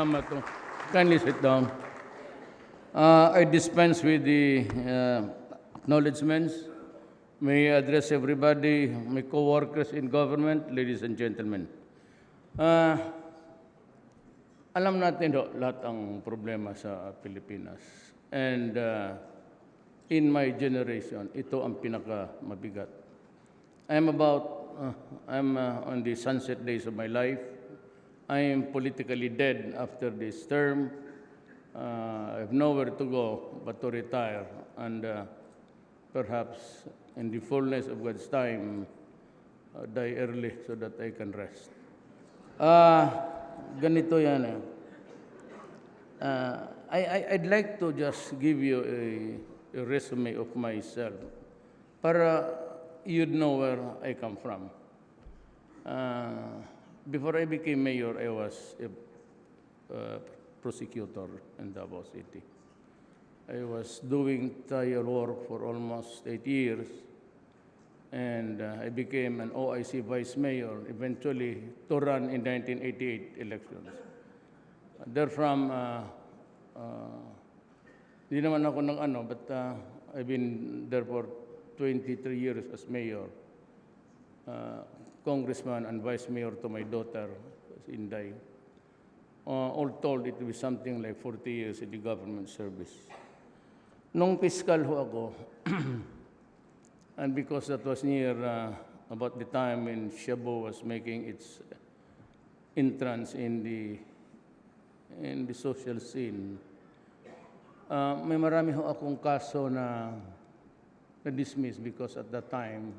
Salamat. Kindly sit down. I dispense with the acknowledgements. May I address everybody, my co-workers in government, ladies and gentlemen. Alam natin lahat ang problema sa Pilipinas. And in my generation, ito ang pinakamabigat. I'm on the sunset days of my life. I am politically dead after this term. I have nowhere to go but to retire and perhaps in the fullness of God's time, die early so that I can rest. Ganito yan. I'd like to just give you a resume of myself para you'd know where I come from. Before I became mayor, I was a prosecutor in Davao City. I was doing trial work for almost 8 years, and I became an OIC vice mayor, eventually to run in 1988 elections. Therefrom, di naman ako ng but I've been there for 23 years as mayor, congressman and vice mayor to my daughter, Inday. All told, it will be something like 40 years in the government service. Nung fiscal ho ako, and because that was near about the time when Shabu was making its entrance in the social scene, may marami ho akong kaso na na-dismiss because at that time,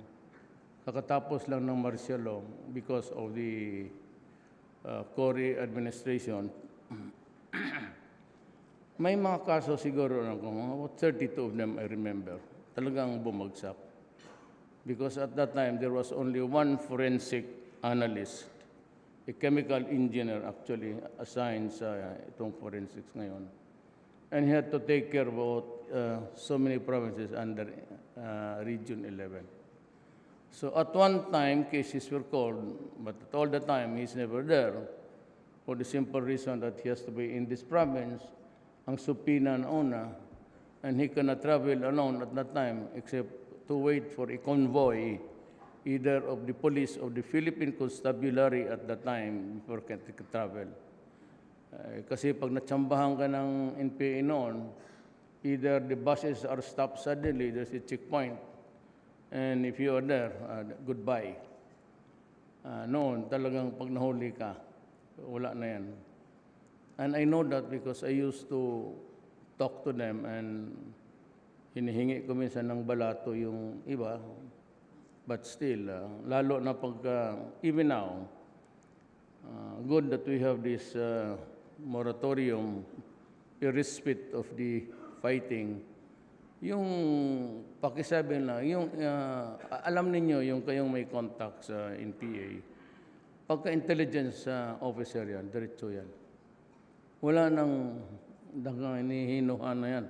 kakatapos lang ng martial law because of the Cory administration. May mga kaso siguro, about 32 of them I remember, talagang bumagsak. Because at that time, there was only one forensic analyst, a chemical engineer actually assigned sa itong forensics ngayon. And he had to take care about so many provinces under Region 11. So at one time, cases were called, but all the time, he's never there for the simple reason that he has to be in this province, ang supina na una, and he cannot travel alone at that time except to wait for a convoy, either of the police of the Philippine Constabulary at that time before he can travel. Kasi pag natsambahan ka ng NPA noon, either the buses are stopped suddenly, there's a checkpoint, and if you are there, goodbye. Noon, talagang pag nahuli ka, wala na yan. And I know that because I used to talk to them and hinihingi ko minsan ng balato yung iba. But still, lalo na pag, even now, good that we have this moratorium, irrespective of the fighting. Yung pakisabi na, yung alam ninyo, yung kayong may contact sa NPA, pagka-intelligence officer yan, diretso yan. Wala nang hinihinuhan na yan.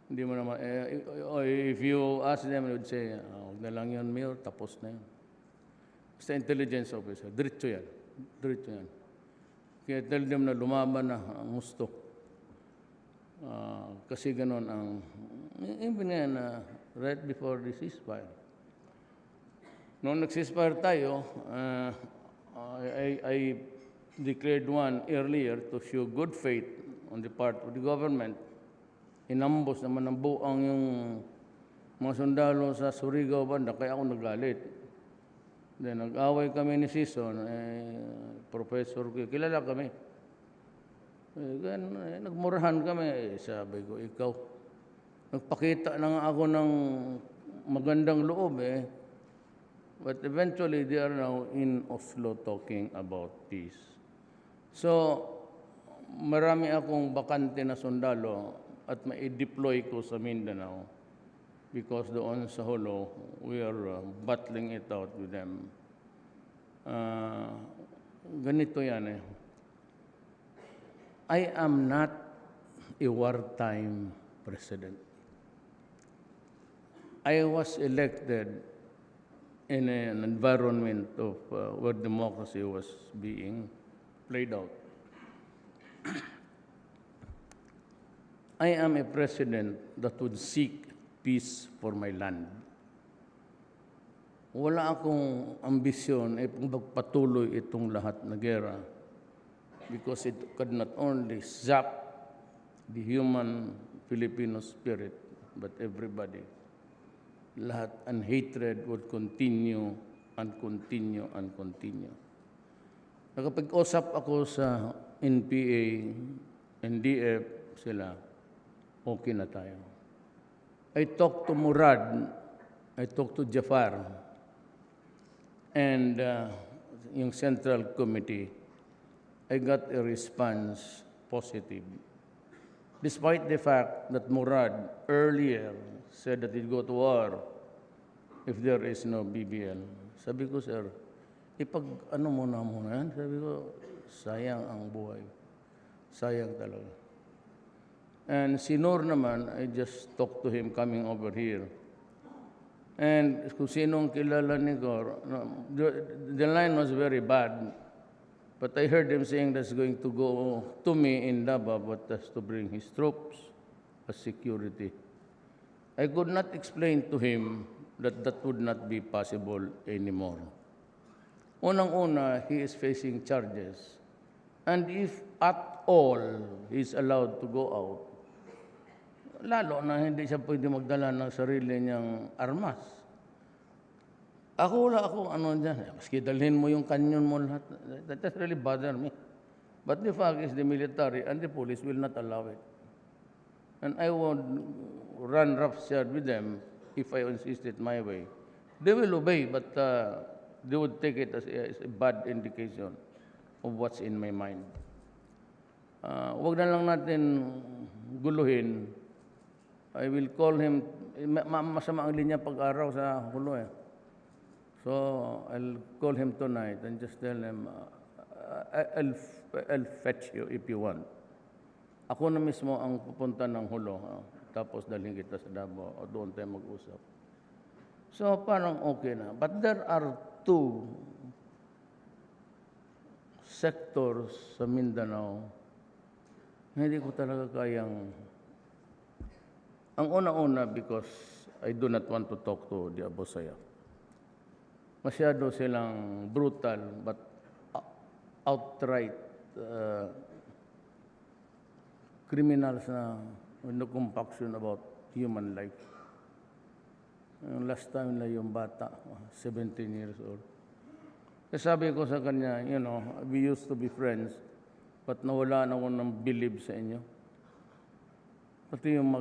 Hindi mo naman, if you ask them, they would say, huwag na lang yun, Mayor, tapos na yun. Basta intelligence officer, diretso yan. Diretso yan. Kaya tell them na lumaban na ang gusto. Kasi ganun ang, even yan, right before the ceasefire. Noong nag-ceasefire tayo, I declared one earlier to show good faith on the part of the government. Inambos naman ng buang yung mga sundalo sa Surigao banda, kaya ako nagalit. Then nag-away kami ni Season, Professor, kilala kami. Nagmurahan kami, sabi ko, ikaw. Nagpakita na nga ako ng magandang loob But eventually, they are now in Oslo talking about peace. So, marami akong bakante na sundalo at mai-deploy ko sa Mindanao because doon sa Holo, we are battling it out with them. Ganito yan I am not a wartime president. I was elected in an environment of where democracy was being played out. I am a president that would seek peace for my land. Wala akong ambisyon magpatuloy itong lahat na gera because it could not only zap the human Filipino spirit, but everybody. Lahat and hatred would continue and continue and continue. Nakapag-usap ako sa NPA, NDF, sila, okay na tayo. I talked to Murad, I talked to Jafar, and yung Central Committee, I got a response positive. Despite the fact that Murad earlier said that he'd go to war if there is no BBL. Sabi ko, sir, ano muna yan? Sabi ko, sayang ang buhay. Sayang talaga. And si Noor naman, I just talked to him coming over here. And kung sinong kilala ni Gor, the line was very bad. But I heard him saying that's going to go to me in Davao, but that's to bring his troops as security. I could not explain to him that that would not be possible anymore. Unang-una, he is facing charges. And if at all he's allowed to go out, lalo na hindi siya pwede magdala ng sarili niyang armas. Wala akong ano dyan. Maski dalhin mo yung kanyon mo lahat. That doesn't really bother me. But the fact is the military and the police will not allow it. And I would run roughshod with them if I insist it my way. They will obey, but they would take it as a bad indication of what's in my mind. Huwag na lang natin guluhin. I will call him, masama ang linya pag-araw sa hulo eh. So I'll call him tonight and just tell him, I'll fetch you if you want. Ako na mismo ang pupunta ng hulo, tapos dalhin kita sa Davao o doon tayo mag-usap. So parang okay na. But there are two sectors sa Mindanao na hindi ko talaga kayang. Ang una-una, because I do not want to talk to the Abosaya. Masyado silang brutal but outright criminals na no compaction about human life. Yung last time na yung bata, 17 years old. Kasi sabi ko sa kanya, we used to be friends, but nawala na ako ng believe sa inyo. Pati yung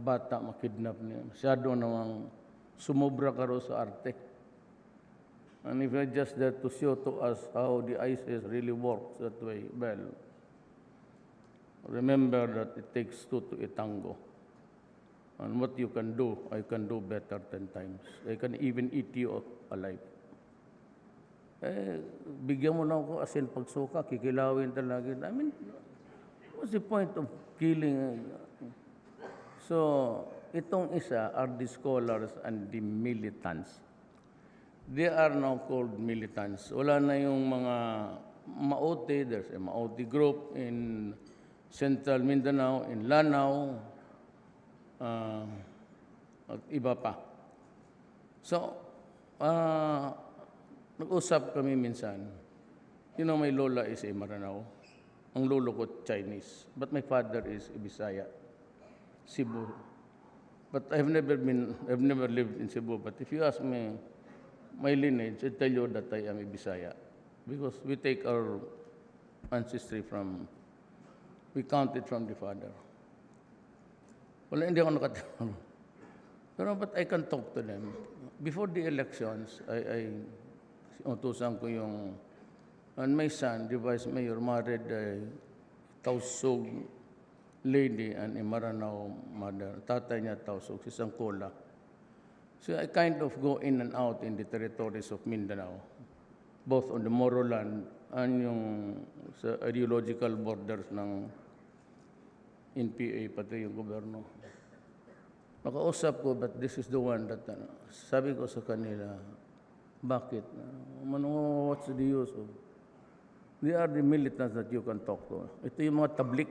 bata makidnap niya. Masyado namang sumobra ka ro sa arte. And if you're just there to show to us how the ISIS really works that way, well, remember that it takes two to a tango. And what you can do, I can do better 10 times. I can even eat you alive. Bigyan mo lang ako asin pagsuka, kikilawin talaga. I mean, what's the point of killing? So, itong isa are the scholars and the militants. They are now called militants. Wala na yung mga Maote. There's a Maote group in Central Mindanao, in Lanao, at iba pa. So, nag-usap kami minsan. My lola is a Maranao. Ang lolo ko Chinese. But my father is a Bisaya. Cebu. But I've never lived in Cebu. But if you ask me my lineage, I tell you that I am a Bisaya. Because we take our ancestry we count it from the father. Wala, hindi ako nakatawag. But I can talk to them. Before the elections, I utusan ko yung, and my son, the vice mayor, married a Tausug lady and a Maranao mother. Tatay niya Tausug, si Sangkola. So I kind of go in and out in the territories of Mindanao, both on the Moroland and yung sa ideological borders ng NPA, pati yung gobyerno. Nakausap ko, but this is the one that, sabi ko sa kanila, bakit? What's the use of They are the militants that you can talk to. Ito yung mga tablik.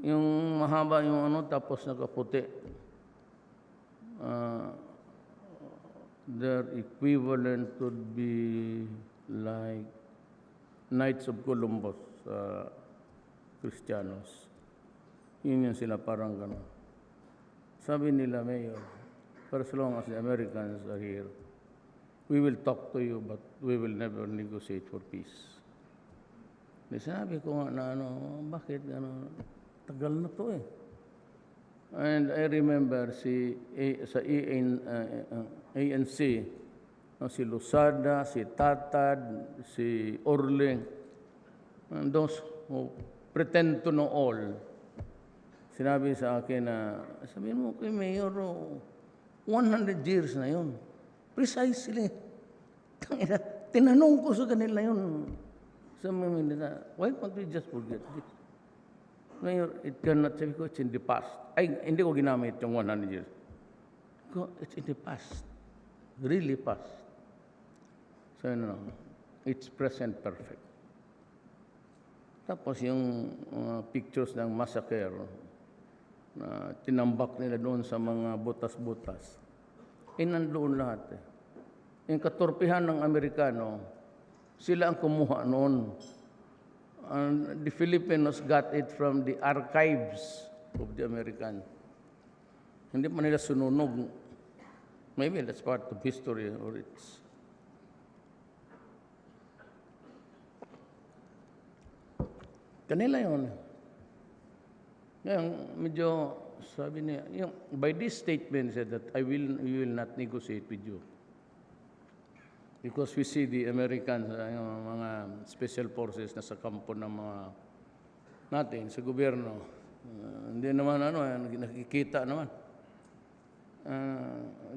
Yung mahaba yung ano, tapos nakaputi. Their equivalent would be like Knights of Columbus sa Kristiyanos. Yun yung sila parang gano'n. Sabi nila, Mayor, for as long as the Americans are here, we will talk to you, but we will never negotiate for peace. Sabi ko nga na bakit gano'n? Tagal na to eh. And I remember sa ANC, si Lusada, si Tatad, si Orling, and those who pretend to know all, sinabi sa akin na, sabihin mo kay Mayor, 100 years na yun. Precisely. Tinanong ko sa kanila yun. Sa mga nila, why can't we just forget this? Mayor, it cannot, sabi ko, it's in the past. Ay, hindi ko ginamit yung 100 years. It's in the past. Really past. So, it's present perfect. Tapos yung pictures ng massacre na tinambak nila doon sa mga butas-butas, nandoon lahat eh. Yung katorpihan ng Amerikano, sila ang kumuha noon. And the Filipinos got it from the archives of the American. Hindi pa nila sununog. Maybe that's part of history or it's... Kanila yun. Ngayon, medyo sabi niya, by this statement said that we will not negotiate with you. Because we see the Americans, yung mga special forces na sa kampo ng mga natin, sa gobyerno. Hindi naman nakikita naman.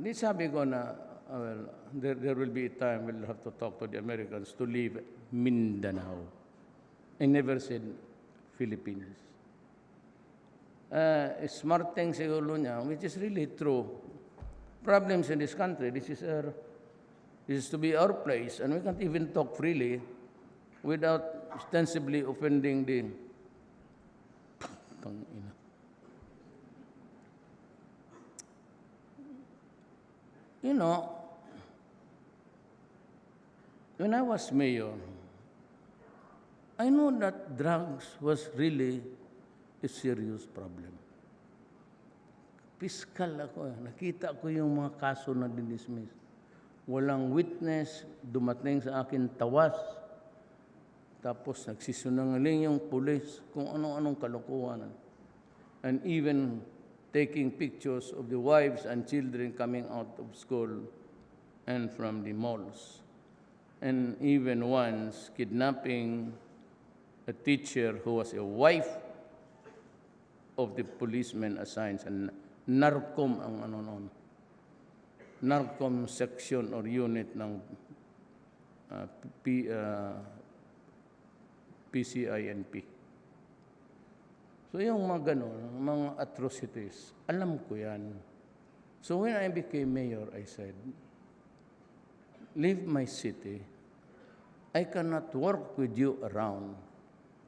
Di sabi ko na, well, there will be a time we'll have to talk to the Americans to leave Mindanao. I never said Philippines. Smart thing siguro niya, which is really true. Problems in this country, this is to be our place, and we can't even talk freely without ostensibly offending the... You know, when I was mayor, I know that drugs was really a serious problem. Piskal ako. Nakita ko yung mga kaso na dinismiss. Walang witness, dumating sa akin tawas. Tapos nagsisunungaling yung pulis kung ano-anong kalokohan. And even taking pictures of the wives and children coming out of school and from the malls. And even once kidnapping a teacher who was a wife of the policeman assigned, and NARCOM ang NARCOM section or unit ng PCINP. So yung mga ganon, mga atrocities, alam ko yan. So when I became mayor, I said, leave my city. I cannot work with you around.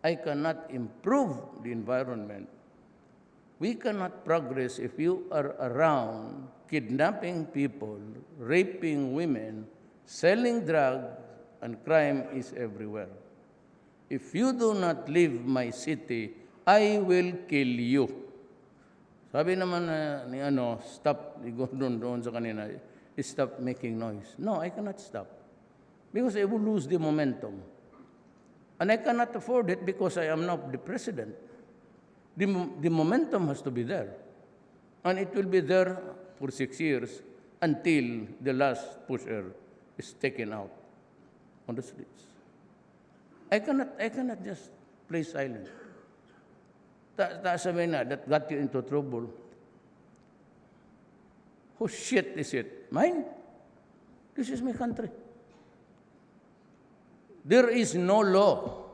I cannot improve the environment. We cannot progress if you are around kidnapping people, raping women, selling drugs, and crime is everywhere. If you do not leave my city, I will kill you. Sabi naman ni stop, ni Gordon doon sa kanina, stop making noise. No, I cannot stop. Because I will lose the momentum. And I cannot afford it because I am not the president. The momentum has to be there. And it will be there for 6 years until the last pusher is taken out on the streets. I cannot just play silent. Sabi na, that got you into trouble. Whose shit is it? Mine? This is my country. There is no law.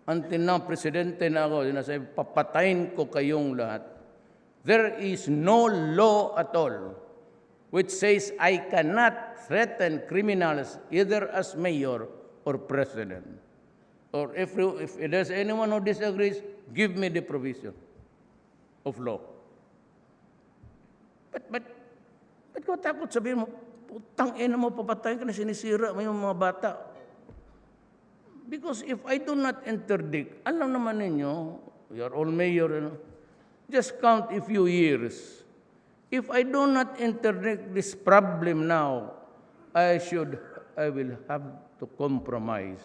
Until now, presidente na ako, sinasabi, papatayin ko kayong lahat. There is no law at all which says I cannot threaten criminals either as mayor or or president. Or if there's anyone who disagrees, give me the provision of law. But ko takot sabihin mo, putang ina mo, papatayin ka na, sinisira mo yung mga bata. Because if I do not interdict, alam naman ninyo, we are all mayor, just count a few years. If I do not interdict this problem now, I will have to compromise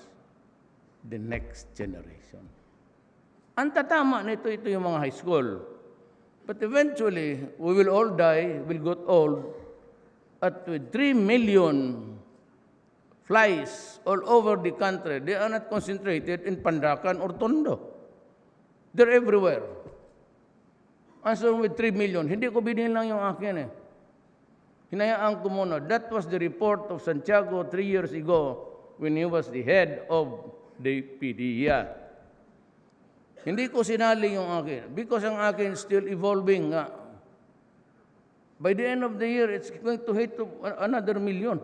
the next generation. Ang tatama nito, ito yung mga high school. But eventually, we will all die, we'll get old, at with 3 million flies all over the country, they are not concentrated in Pandacan or Tondo. They're everywhere. And so with 3 million, hindi ko binili lang yung akin eh. Hinayaan ko muna. That was the report of Santiago 3 years ago when he was the head of the PDEA. Hindi ko sinali yung akin because ang akin still evolving nga. By the end of the year, it's going to hit to another 1 million.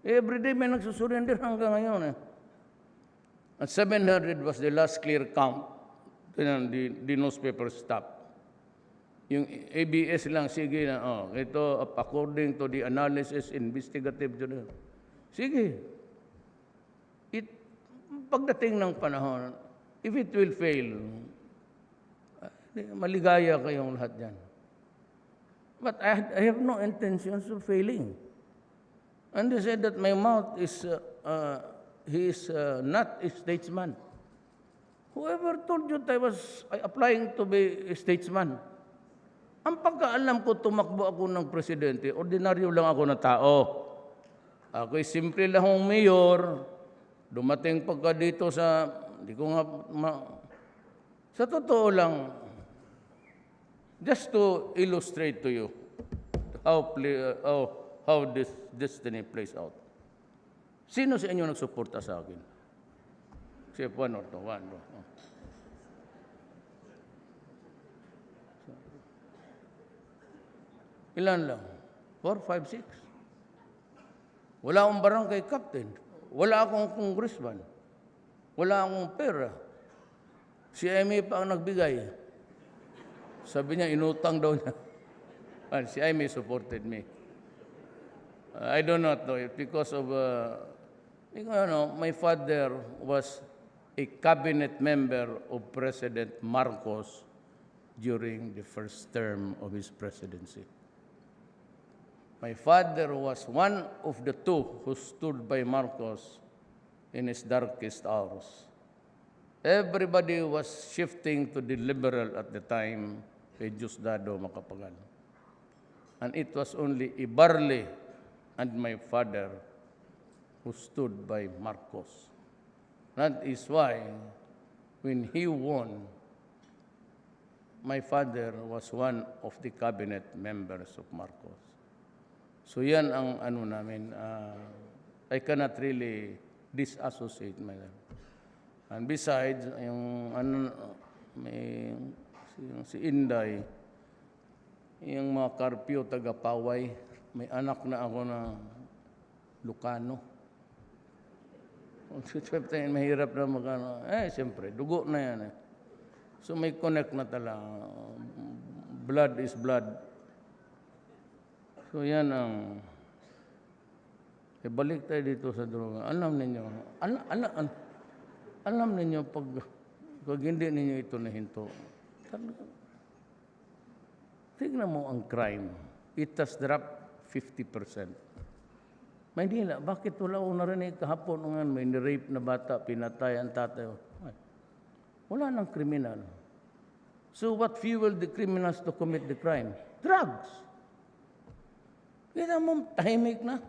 Every day may nagsusurrender hanggang ngayon. At 700 was the last clear count. The newspaper stopped. Yung ABS lang, sige na, ito according to the analysis, investigative. Sige. Pagdating ng panahon, if it will fail, maligaya kayong lahat dyan. But I have no intentions of failing. And they said that my mouth is, he is not a statesman. Whoever told you that I was applying to be a statesman? Ang pagkaalam ko, tumakbo ako ng presidente, ordinaryo lang ako na tao. Ako'y simple lang akong mayor, dumating pagka dito sa, hindi ko nga, sa totoo lang, just to illustrate to you how this destiny plays out. Sino sa inyo nagsuporta sa akin? Except one or two. Ilan lang? 4, 5, 6. Wala akong barangay captain. Wala akong congressman. Wala akong pera. Si Amy pa ang nagbigay. Sabi niya, inutang daw niya. Si Amy supported me. I do not know it because of, my father was a cabinet member of President Marcos during the first term of his presidency. My father was one of the two who stood by Marcos in his darkest hours. Everybody was shifting to the liberal at the time, kay Diosdado Macapagal. And it was only Ibarle and my father who stood by Marcos. That is why, when he won, my father was one of the cabinet members of Marcos. So yan ang ano namin, I cannot really disassociate myself. And besides, yung si Inday, yung mga Carpio taga-Paway, may anak na ako na Lucano. Mahirap na magano. Siyempre, dugo na yan eh. So may connect na talaga. Blood is blood. So yan ang, balik tayo dito sa droga. Alam ninyo, pag hindi ninyo ito nahinto, tignan mo ang crime. It has dropped 50%. Maynila, bakit wala ko narinig kahapon nung may ni-rape na bata, pinatay ang tatay? Wala nang kriminal. So what fueled the criminals to commit the crime? Drugs. Kita mo, tahimik na.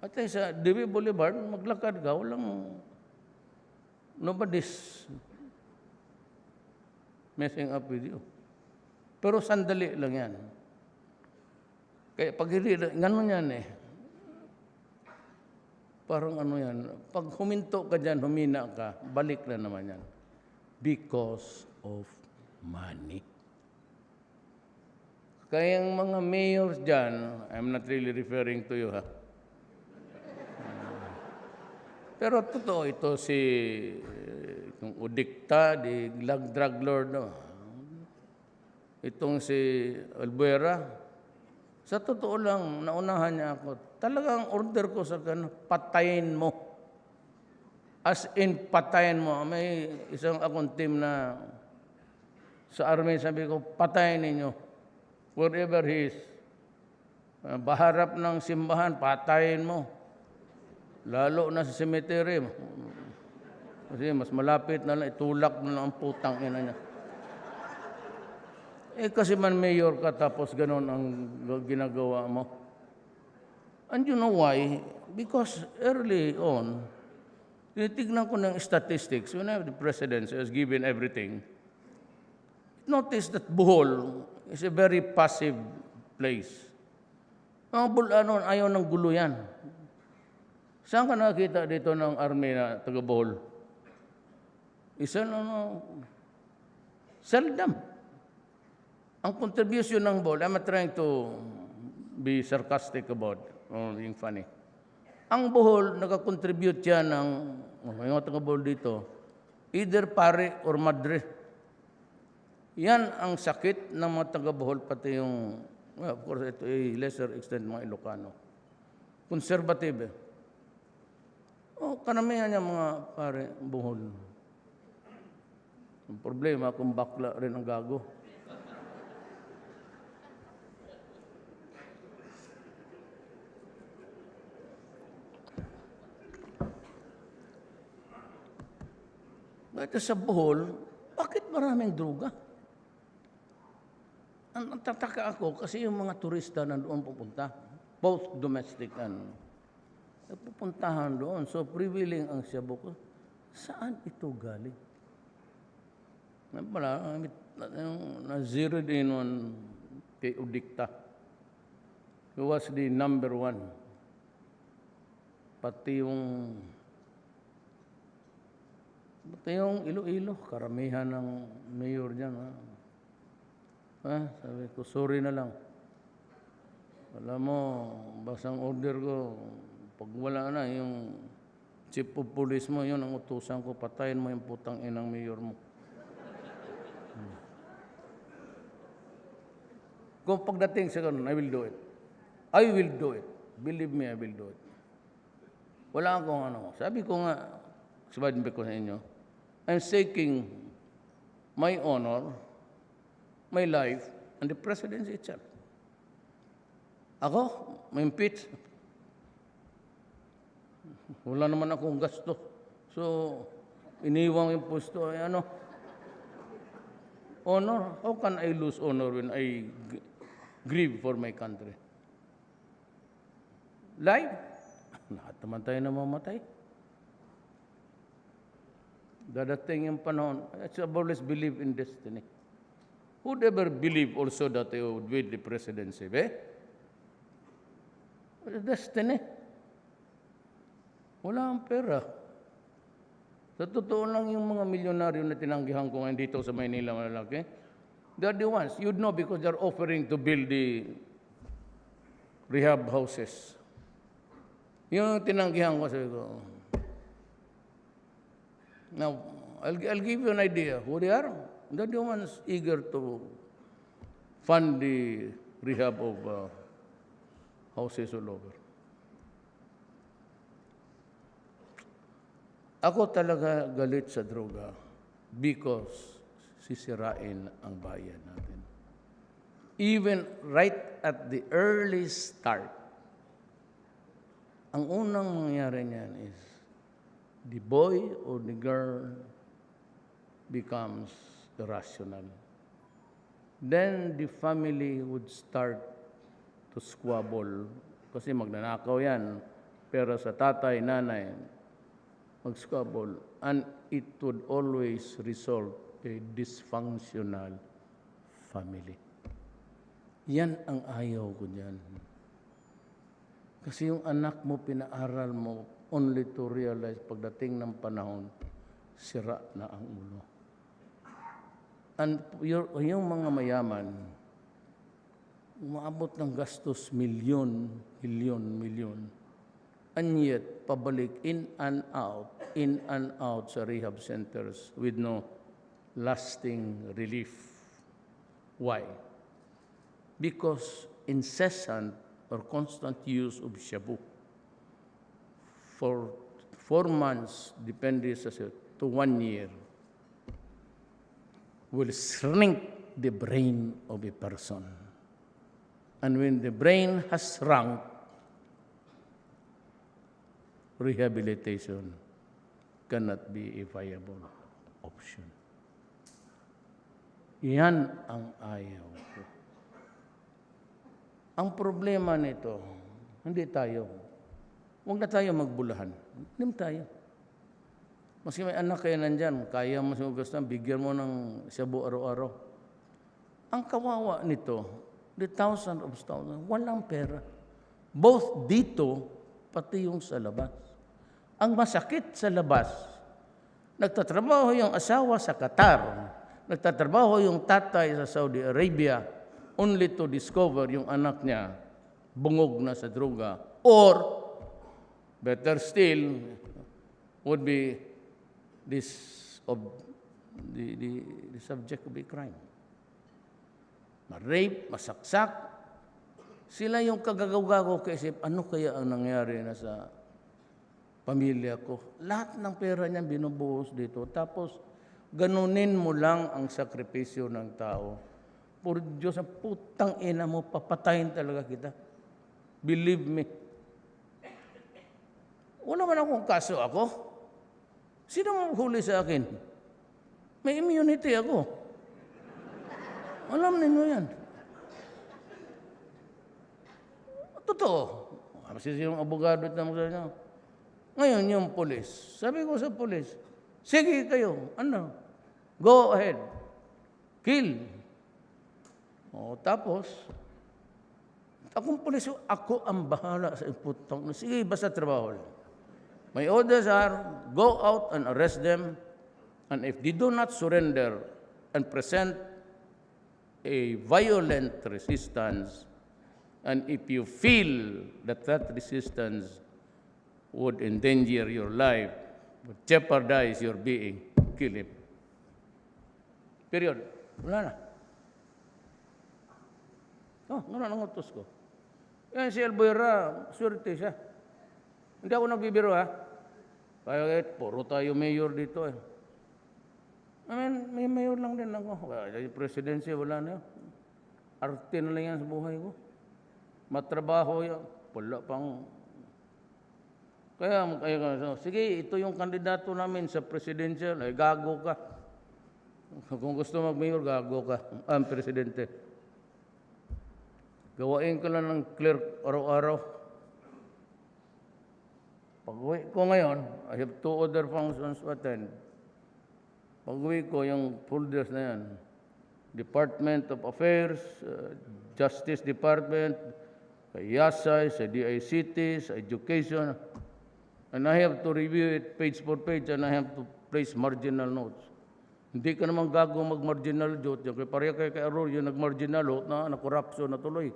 At sa DB Boulevard, maglakad ka, nobody's messing up with you. Pero sandali lang yan. Kaya pag hindi, gano'n yan eh. Parang ano yan, pag huminto ka dyan, humina ka, balik na naman yan. Because of money. Kaya yung mga mayors dyan, I'm not really referring to you, ha? Pero totoo ito si yung Udikta, di drug lord, no? Itong si Albuera, sa totoo lang, naunahan niya ako. Talagang order ko sa kanya, patayin mo. As in, patayin mo. May isang akong team na sa army, sabi ko, patayin ninyo. Wherever he is. Baharap ng simbahan, patayin mo. Lalo na sa cemetery. Kasi mas malapit na lang, itulak na lang ang putang ina niya. Kasi man mayor ka tapos ganon ang ginagawa mo. And you know why? Because early on, tinitignan ko ng statistics, when the president has given everything, notice that Bohol is a very passive place. Ang Bulanon, ayaw ng gulo yan. Saan ka nakakita dito ng army na taga Bohol? Isa seldom. Ang contribution ng Bohol, I'm trying to be sarcastic about being funny. Ang Bohol, nakakontribute yan ng mga taga Bohol dito, either pare or madre. Yan ang sakit ng mga taga Bohol, pati yung, well, of course, ito ay lesser extent mga Ilocano. Conservative. Karamihan niya mga pare, Bohol. Ang problema, kung bakla rin ang gago. Ito sa Bohol, bakit maraming droga? Ang tataka ako kasi yung mga turista na doon pupunta, both domestic and pupuntahan doon. So, prevailing ang Cebu ko. Saan ito galing? Na-zero din on kay Udikta. He was the number one. Pati yung Iloilo, karamihan ng mayor dyan. Sabi ko, sorry na lang. Alam mo, basang order ko, pag wala na, yung chief of police mo, yun ang utusan ko, patayin mo yung putang inang mayor mo. Kung pagdating sa ganun, I will do it. I will do it. Believe me, I will do it. Wala akong ano. Sabi ko nga, sabihin ko sa inyo, I'm staking my honor, my life, and the presidency itself. Ako, ma-impeach. Wala naman akong gasto. So, iniwang yung posto, honor. How can I lose honor when I grieve for my country? Life? Lahat naman tayo na mamatay. Dadating yung panahon, I've always believed in destiny. Who'd ever believe also that they would win the presidency? Destiny. Wala ang pera. Sa totoo lang yung mga milyonaryo na tinanggihan ko ngayon dito sa Maynila, malalaki, they're the ones. You'd know because they're offering to build the rehab houses. Yung tinanggihan ko, sabi ko, now, I'll give you an idea who they are. They're the ones eager to fund the rehab of houses all over. Ako talaga galit sa droga because sisirain ang bayan natin. Even right at the early start, ang unang mangyayari niyan is the boy or the girl becomes irrational. Then the family would start to squabble kasi magnanakaw yan. Pero sa tatay, nanay, mag-squabble. And it would always result a dysfunctional family. Yan ang ayaw ko dyan. Kasi yung anak mo, pinaaral mo, only to realize pagdating ng panahon, sira na ang ulo. And yung mga mayaman, umaabot ng gastos milyon. and yet pabalik in and out sa rehab centers with no lasting relief. Why? Because incessant or constant use of shabu for 4 months, depende sa to 1 year, will shrink the brain of a person. And when the brain has shrunk, rehabilitation cannot be a viable option. Yan ang ayaw ko. Ang problema nito, hindi tayo. Huwag na tayo magbulahan. Hindi tayo. Maski may anak kayo nandyan, kaya mo sa gusto, bigyan mo ng shabu araw-araw. Ang kawawa nito, the thousands of thousands, walang pera. Both dito, pati yung sa labas. Ang masakit sa labas, nagtatrabaho yung asawa sa Qatar, nagtatrabaho yung tatay sa Saudi Arabia, only to discover yung anak niya bungog na sa droga. Or, better still, would be this of the subject of a crime. Ma-rape, masaksak. Sila yung kagagaw-gago kaisip, ano kaya ang nangyari na sa pamilya ko? Lahat ng pera niya binubuhos dito. Tapos, ganunin mo lang ang sakripisyo ng tao. Puro Diyos, ang putang ina mo, papatayin talaga kita. Believe me. Wala man akong kaso ako. Sino huli sa akin? May immunity ako. Alam ninyo yan. Totoo. Kasi yung abogado na magsasabi niya. Ngayon, yung polis. Sabi ko sa polis, sige kayo, ano? Go ahead. Kill. O, tapos, akong polis, ako ang bahala sa putang. Sige, basta trabaho lang. My orders are, go out and arrest them, and if they do not surrender and present a violent resistance, and if you feel that that resistance would endanger your life, would jeopardize your being, kill him. Period. Wala na. Oh, ganun ang utos ko. Yan si Albuera, surety siya. Hindi ako nagbibiro, ha? Kaya puro tayo mayor dito, eh. I mean, may mayor lang din ako. Yung presidency, wala na yun. Arte na lang yan sa buhay ko. Matrabaho yan. Wala pang... Kaya sige, ito yung kandidato namin sa presidential. Ay, gago ka. Kung gusto mag-mayor, gago ka. Ang presidente. Gawain ko lang ng clerk araw-araw. Pag-uwi ko ngayon, I have 2 other functions to attend. Pag-uwi ko yung folders na yan. Department of Affairs, Justice Department, sa YASAY, sa DICT, sa Education. And I have to review it page for page and I have to place marginal notes. Hindi ka naman gago mag-marginal note. Kaya pareha kay Arroyo, yung nag-marginal note na corruption na tuloy.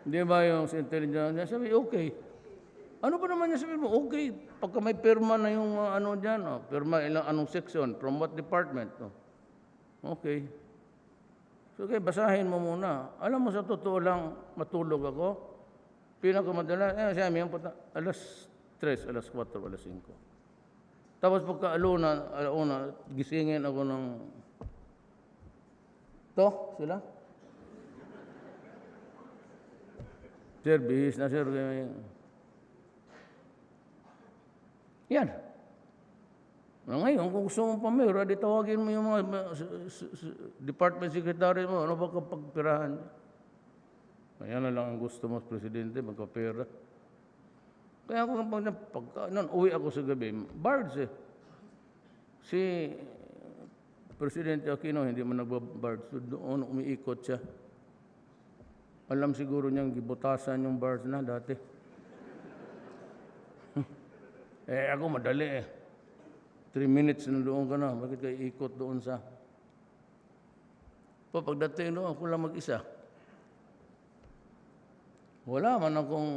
Hindi ba yung intelligence niya? Sabi, okay. Ano ba naman niya sabi mo? Okay. Pagka may pirma na yung ano dyan, pirma ilang anong section, from what department. Okay. So, okay, basahin mo muna. Alam mo, sa totoo lang, matulog ako. Pinakamadala, siya may alas 3, alas 4, alas 5. Tapos pagka alauna, gisingin ako ng... Sila? Sir, bihis na sir. Yan. Ngayon, kung gusto mong pamira, di tawagin mo yung mga department secretary mo, ano ba kapagpirahan? Ayan na lang ang gusto mo, Presidente, magkapera. Kaya ako noon, uwi ako sa gabi, bards eh. Si Presidente Aquino, hindi mo nagbabards. Doon umiikot siya. Alam siguro niyang gibutasan yung bards na dati. Ako madali eh. 3 minutes na doon ka na. Bakit kayo ikot doon sa... Pagdating doon, ako lang mag-isa. Wala man akong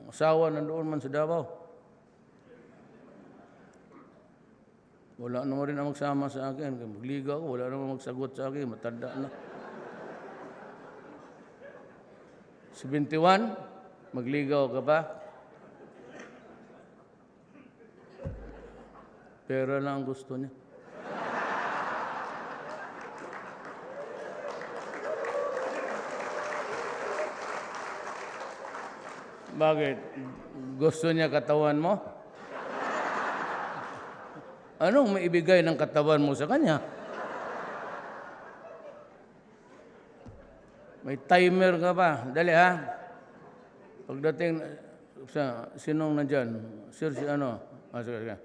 asawa na doon man sa Davao. Wala naman rin ang magsama sa akin. Magliga ako, wala naman magsagot sa akin. Matanda na. 71, magligaw ka pa? Pera lang ang gusto niya. Bakit? Gusto niya katawan mo? Anong maibigay ng katawan mo sa kanya? May timer ka pa. Dali ha. Pagdating sa sinong nandyan? Sir, si ano? Sige.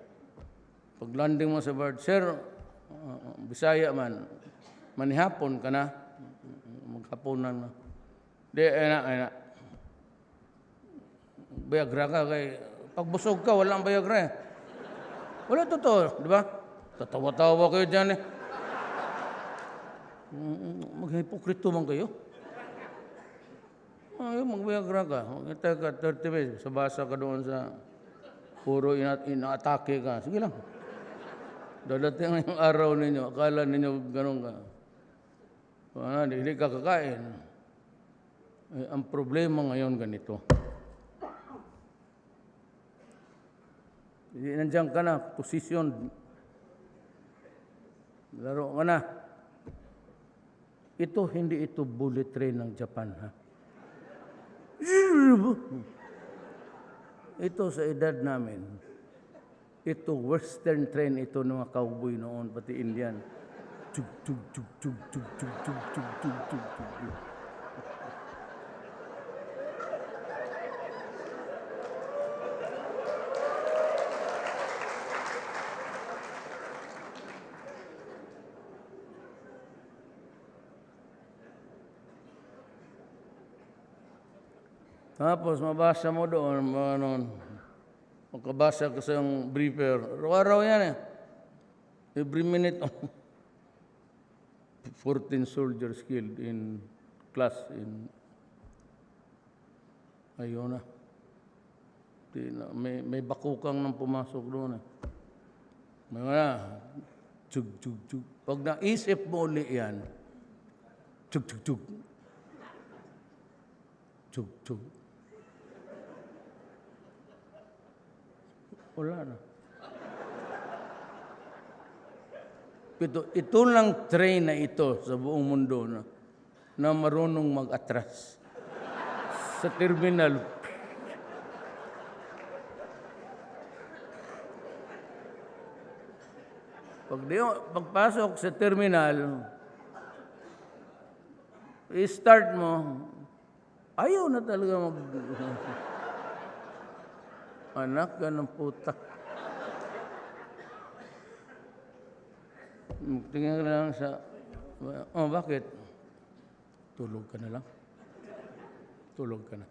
Pag landing mo sa bird, Sir, Bisaya man, manihapon ka na. Maghaponan na. Di, ayna. Bayagra ka kay pagbusog ka, walang bayagra eh. Wala totoo, di ba? Tatawa-tawa kayo dyan eh. Mag-hipokrito man kayo. Magbayagra ka. Magkita ka 30 days. Sabasa ka doon sa puro ina-atake ka. Sige lang. Dadating yung araw ninyo. Akala ninyo ganun ka. Hindi ka kakain. Ang problema ngayon ganito. Nandiyan ka na, posisyon. Laro ka na. Hindi ito bullet train ng Japan, ha? Ito sa edad namin. Ito, western train ito ng mga cowboy noon, pati Indian. Tug, tug, tug, tug, tug, tug, tug, tug, tug, tug, tug. Tapos mabasa mo doon, magkabasa ka sa briefer. Araw-araw yan eh. Every minute, 14 soldiers killed in class in Ayona. May bakukang nang pumasok doon eh. Mga chug, chug, chug. Pag naisip mo ulit yan, chug, chug, chug. Chug, chug. Wala na. Ito lang train na ito sa buong mundo na marunong mag-atras. Sa terminal. Pagpasok sa terminal, i-start mo, ayaw na talaga anak ka ng puta. Tingnan ka lang sa, bakit? Tulog ka na lang. Tulog ka na.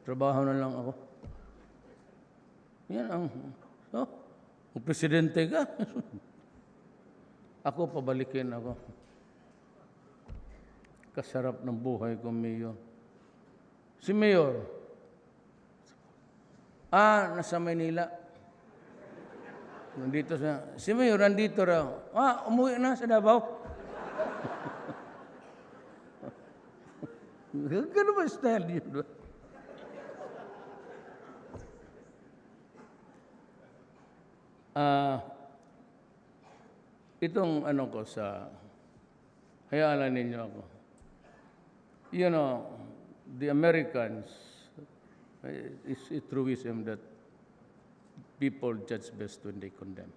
Trabaho na lang ako. Yan ang, presidente ka. Ako, pabalikin ako. Kasarap ng buhay ko, Mayor. Si Mayor, nasa Maynila. Nandito si Mayor, nandito raw. Umuwi na sa Davao. Gano'n ba style yun? Itong ko hayaan ninyo ako. You know, the Americans, it's a truism that people judge best when they condemn.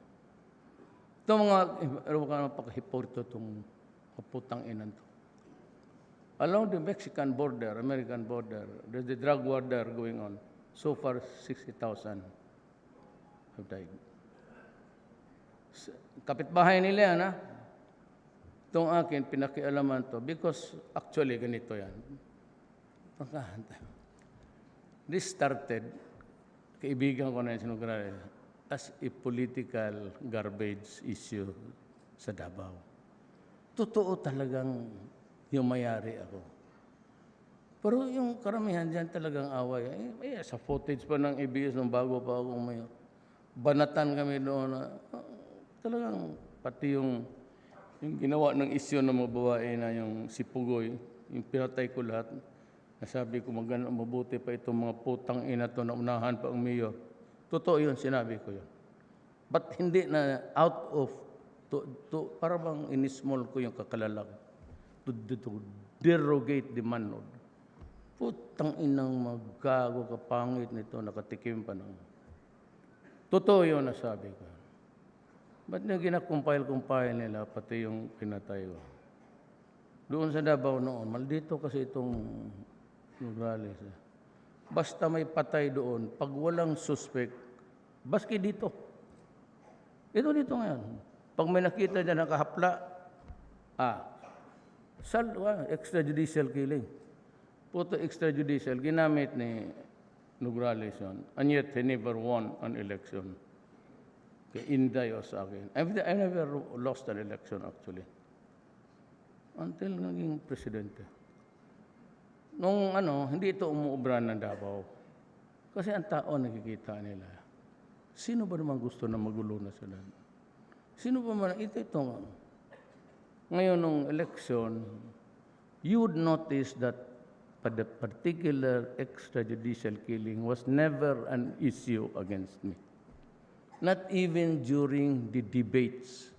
Ito mga pagkahiporto itong kaputang inan to. Along the Mexican border, American border, there's the drug war there going on. So far, 60,000 have died. Kapitbahay nila yan, ha? Itong akin, pinakialaman to because actually ganito yan. This started, kaibigan ko na yung sinugrali, as a political garbage issue sa Davao. Totoo talagang yung mayari ako. Pero yung karamihan dyan talagang away. Sa footage pa ng ABS nung bago pa akong mayor. Banatan kami doon na talagang pati yung ginawa ng isyo ng mga babae na yung si Pugoy, yung pinatay ko lahat. Nasabi ko mabuti pa itong mga putang ina to na unahan pa ang mayor. Totoo yun, sinabi ko yun. But hindi na out of, para bang inismall ko yung kakalalang. To derogate the manhood. Putang inang magago kapangit nito, nakatikim pa ng. Totoo yun nasabi ko. Ba't nyo ginakumpile nila, pati yung pinatay ko? Doon sa Davao noon, maldito kasi itong Nograles. Basta may patay doon, pag walang suspect, baski dito. Ito dito ngayon. Pag may nakita dyan nakahapla, extrajudicial killing. Puto extrajudicial, ginamit ni Nograles yun. And yet, he never won an election. Kaya Inday o sa akin. I never lost an election actually. Until naging presidente. Nung hindi ito umuubra ng Davao. Kasi ang tao nakikita nila. Sino ba naman gusto na magulo na sila? Sino ba man, ito. Ngayon nung election, you would notice that the particular extrajudicial killing was never an issue against me. Not even during the debates.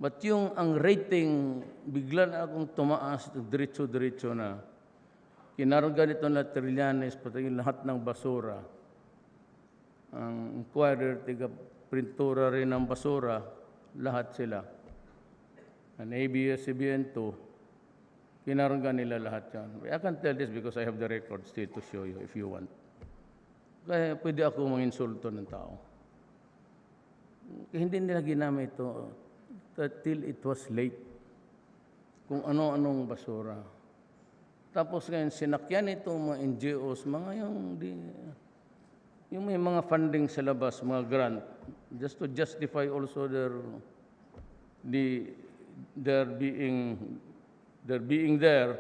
But ang rating, bigla na akong tumaas, diretso-diretso na. Kinarga nito na Trillanes, pati lahat ng basura. Ang Inquirer, tiga-printura rin ng basura, lahat sila. Ang ABS-CBN2, kinarga nila lahat yan. I can tell this because I have the records still to show you if you want. Kaya pwede ako manginsulto ng tao. Hindi nila ginamit ito till it was late. Kung ano-anong basura. Tapos ngayon, sinakyan itong mga NGOs, mga yung may mga funding sa labas, mga grant, just to justify also their being there.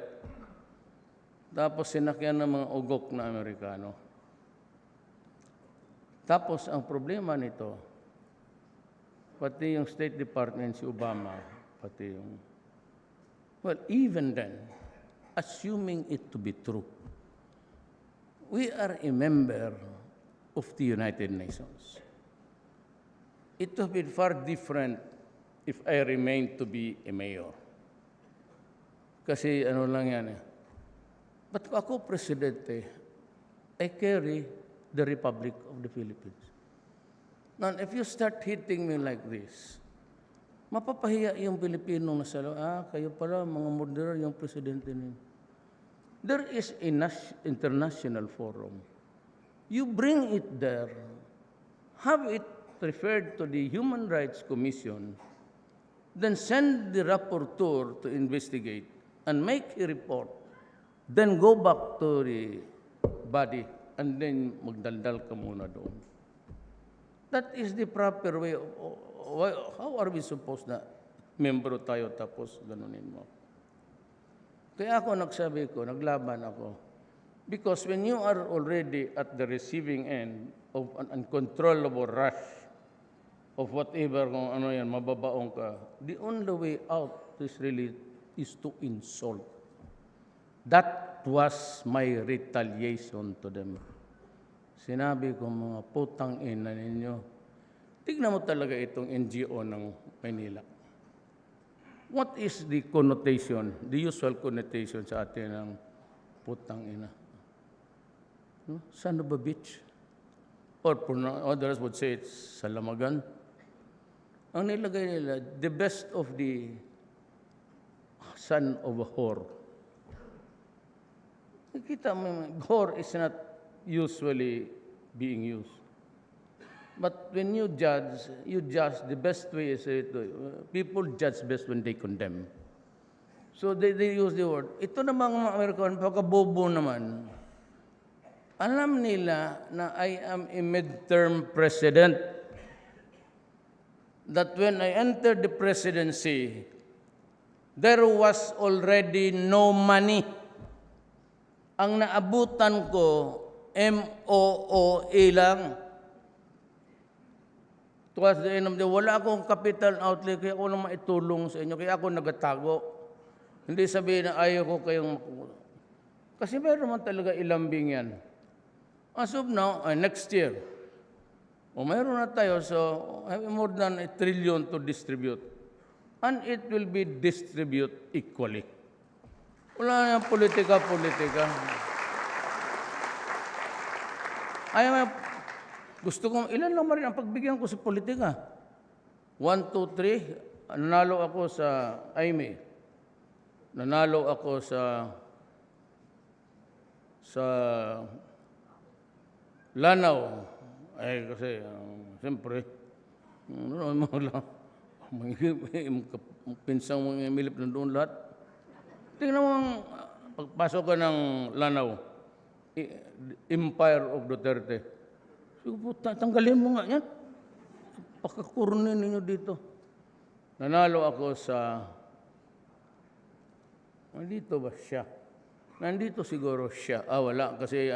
Tapos sinakyan ng mga ugok na Amerikano. Tapos ang problema nito, pati yung State Department, si Obama, pati yung. Well, even then, assuming it to be true, we are a member of the United Nations. It would be far different if I remain to be a mayor. Kasi lang yan But ako presidente, I carry the Republic of the Philippines. Now, if you start hitting me like this, mapapahiya yung Pilipinong nasa kayo pala, mga murderer, yung presidente ninyo. There is a international forum. You bring it there, have it referred to the Human Rights Commission, then send the rapporteur to investigate and make a report, then go back to the body, and then magdaldal ka muna doon. That is the proper way. How are we supposed na membro tayo tapos ganunin mo? Kaya ako naglaban ako. Because when you are already at the receiving end of an uncontrollable rush of whatever, kung ano yan, mababaong ka, the only way out is to insult. That was my retaliation to them. Sinabi ko, mga putang ina ninyo, tignan mo talaga itong NGO ng Maynila. What is the connotation, the usual connotation sa atin ng putang ina? Son of a bitch. Or others would say it's salamagan. Ang nilagay nila, the best of the son of a whore. Nakita mo, whore is not usually being used. But when you judge the best way is people judge best when they condemn. So they use the word. Ito namang mga Amerikano, pagkabobo naman. Alam nila na I am a midterm president. That when I entered the presidency, there was already no money Ang naabutan ko, MOOE lang. Towards the end of the day, wala akong capital outlay, kaya ako lang maitulong sa inyo, kaya ako nagatago. Hindi sabihin na ayaw ko kayong makuha. Kasi meron naman talaga ilambing yan. As of now, next year, mayroon na tayo, so have more than 1 trillion to distribute. And it will be distributed equally. Wala na politika-politika. Gusto kong, ilan lang rin ang pagbigyan ko sa politika? 1, 2, 3, nanalo ako sa AIME. Nanalo ako sa Lanao. Ay, kasi, siyempre, pinsang mga milip na doon lahat. Tingnan mo, pagpasok ka ng Lanao, Empire of Duterte. Tanggalin mo nga yan. Pagkakurunin ninyo dito. Nanalo ako sa... Nandito ba siya? Nandito siguro siya. Wala. Kasi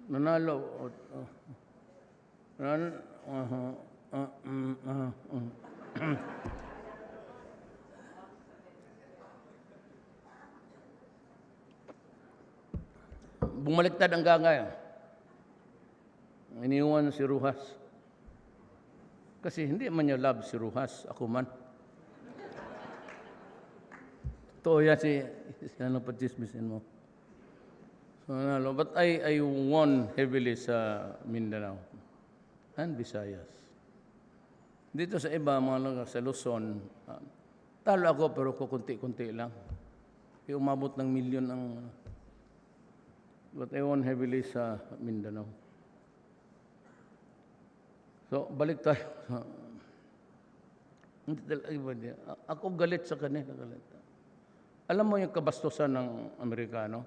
nanalo. Bumaliktad ang gangay. Iniwan si Ruhas. Kasi hindi man niya love si Ruhas. Ako man. Totoo yan ano pa chismisin mo. So, but I won heavily sa Mindanao and Visayas. Dito sa iba, mga lugar, sa Luzon, talo ako pero kukunti-kunti lang. Kaya umabot ng milyon ang... But I won heavily sa Mindanao. So, balik tayo. Ako galit sa kanila. Galit. Alam mo yung kabastusan ng Amerikano?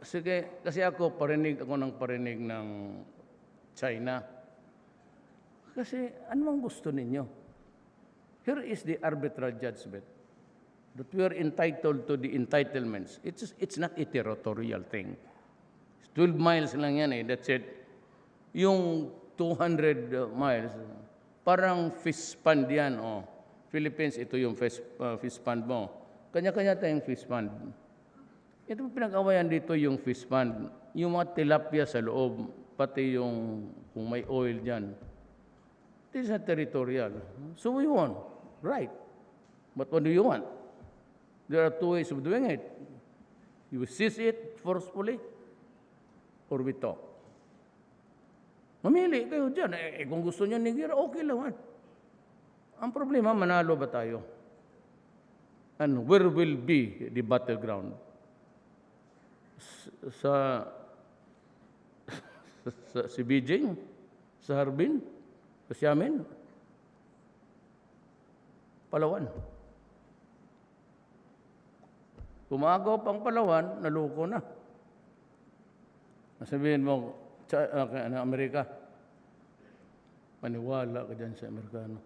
Sige, kasi ako parinig ng China. Kasi ano ang gusto ninyo? Here is the arbitral judgment that we are entitled to the entitlements. It's not a territorial thing. 12 miles lang yan that's it. Yung 200 miles, parang fish pond yan. Philippines, ito yung fish pond mo. Kanya-kanya tayong fish pond. Ito pinag-awayan dito yung fish pond. Yung mga tilapia sa loob, pati yung kung may oil dyan. This is not territorial. So we won. Right. But what do you want? There are two ways of doing it. You seize it forcefully or we talk. Mamili kayo dyan. Kung gusto nyo nigira, okay lang. Ang problema, manalo ba tayo? And where will be the battleground? Sa si Beijing? Sa Harbin? Sa Xiamen? Palawan. Kumagaw pang Palawan, naluko na. Nasabihin mo, Amerika, maniwala ka dyan sa Amerikano.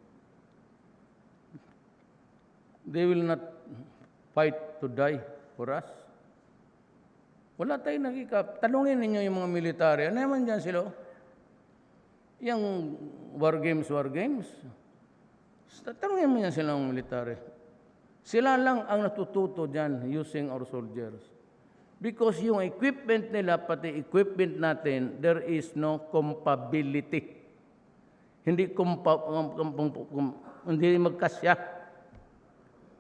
They will not fight to die for us. Wala tayong nakikap. Tanungin ninyo yung mga military. Ano naman dyan sila? Yung war games. Tanungin mo yan silang military. Sila lang ang natututo dyan using our soldiers. Because yung equipment nila, pati equipment natin, there is no compatibility. Hindi magkasya.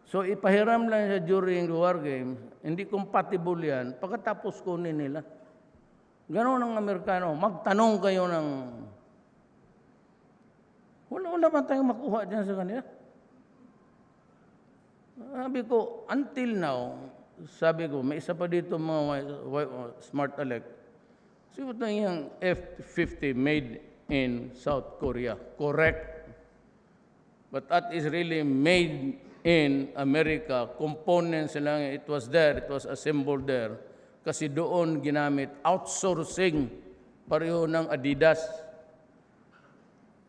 So, ipahiram lang siya during the war games, hindi compatible yan, pagkatapos kunin nila. Ganon ang Amerikano, magtanong kayo ng... Wala ba tayong makuha dyan sa kanila? Sabi ko, until now, may isa pa dito mga smart elect. Sabi ko yung F-50 made in South Korea. Correct. But that is really made in America. Components lang, it was there, it was assembled there. Kasi doon ginamit outsourcing, pareho ng Adidas.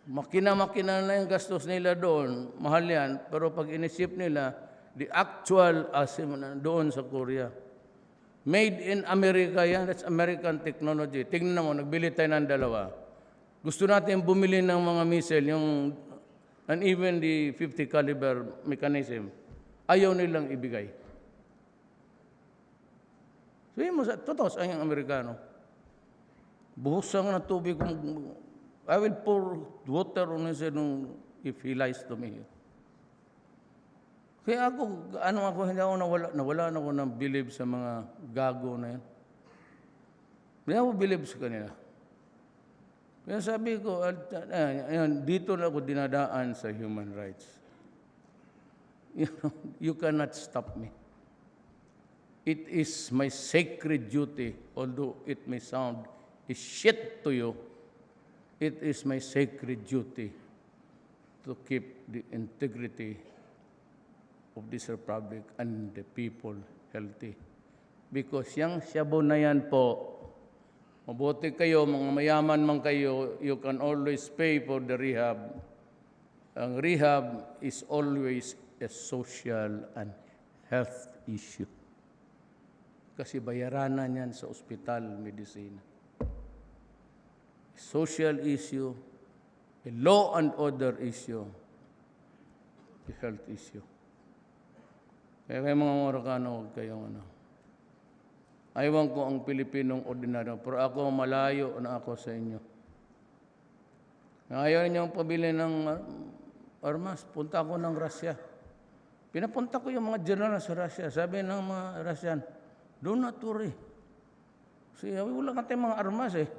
Makina na yung gastos nila doon, mahal yan, pero pag inisip nila, The actual doon sa Korea. Made in America yan. That's American technology. Tingnan mo, nagbili tayo ng dalawa. Gusto natin bumili ng mga missile, and even the 50 caliber mechanism. Ayaw nilang ibigay. Sabihin mo, totoo sa ang Amerikano. Buhusan ng tubig. I will pour water on his head if he lies to me. Kaya hindi ako nawala na ako ng believe sa mga gago na yan. Hindi ako believe sa kanila. Kaya sabi ko, dito na ako dinadaan sa human rights. You cannot stop me. It is my sacred duty, although it may sound a shit to you, it is my sacred duty to keep the integrity of this republic and the people healthy. Because yung shabu na yan po, mabuti kayo, mga mayaman man kayo, you can always pay for the rehab. Ang rehab is always a social and health issue. Kasi bayaranan yan sa ospital, medicine. Social issue, a law and order issue, a health issue. Kaya kayo mga Morocano, huwag kayong Ayaw ko ang Pilipinong ordinaryo, pero ako malayo na ako sa inyo. Ayaw niyo pabili ng armas, punta ako ng Russia. Pinapunta ko yung mga general sa Russia. Sabi ng mga Russian, do not worry. Kasi wala ka tayong mga armas eh.